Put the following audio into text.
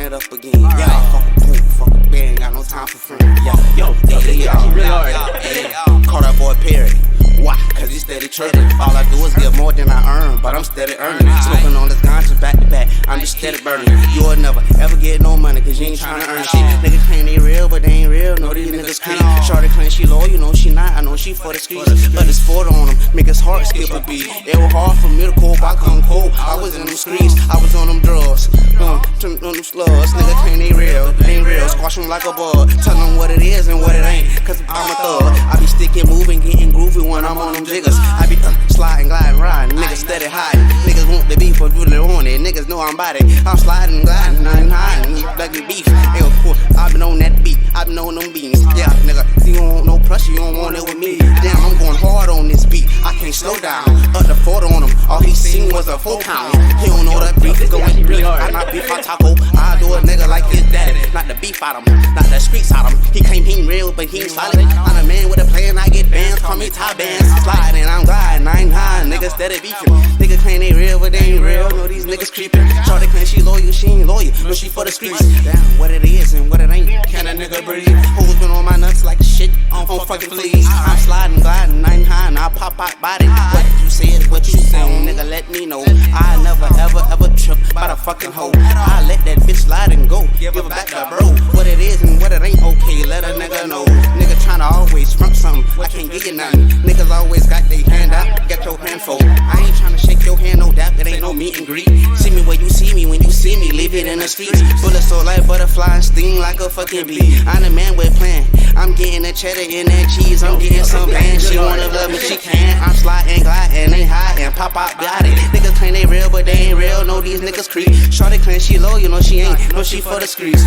it up again. Yeah, fuck a pool, fuck a band, got no time for friends. Yeah, Yo, okay, yeah, really hard. Call that boy Parrot. Why? Cause he steady chirping. All I do is get more than I earn, but I'm steady earning. Smoking on this ganja back to back, I'm just steady burning. You will never ever get no money, cause you ain't tryna earn shit. Niggas claim they real, but they ain't real. No, these niggas creep. Shorty claim she low, you know she not. I know she for the streets, but it's 40 on them, make his heart skip a beat. It was hard for me to cope, I come cold. I was in them streets, I was on them drugs, on them slugs. Niggas claim they real, they ain't real. Squash them like a bug, tell them what it is and what it ain't, cause I'm a thug. I be sticking, moving, getting groovy when I'm on them jiggers. I be sliding, gliding, riding, niggas steady hiding. Niggas want the beef, but really want it. Niggas know I'm body. I'm sliding, gliding, I'm hiding. You like the beef. Hey, of course, I been on that beat. I been on them beans. Yeah, nigga, you don't want no pressure, you don't want it with me. Damn, I'm going hard on this beat. I can't slow down. Up the 40 on him. All he seen was a 4 pound. He don't know that beef going beef. I not beef my taco. I do a nigga like his daddy. Not the beef out him, not the streets out him. He claim he ain't real, but he ain't solid. I'm a man with a plan, I get bands. Call me Tybandz. Sliding, I'm gliding, I ain't high. Niggas steady beefing. Niggas claim they real, but they ain't real. No, these niggas creeping. Shorty claim she loyal, she ain't loyal. No, she for the streets. Damn, what it is and what it ain't. Can a nigga breathe? Hoes been on my nuts like shit on fucking fleas. I'm sliding, gliding, I ain't high, and I pop out body. What you say is what you say, nigga, let me know. I never, ever trip by the fucking hoe. I let that bitch slide and go. Give her back to bro. What it is and what it ain't, okay, let a nigga know. Nigga tryna always front something, I can't give you nothing. Niggas always got their hand out, get your hand full. I ain't tryna shake your hand, no doubt, it ain't no meet and greet. See me where you see me, when you see me, leave it in the streets. Bullets so like butterfly and sting like a fucking bee. I'm the man with plan, I'm getting the cheddar and that cheese, I'm getting some bands. She wanna love me, she can. I'm sliding, gliding, they high and pop out body. Niggas claim they real, but they ain't real, no these niggas creep. Shorty claim she low, you know she ain't, no she for the streets.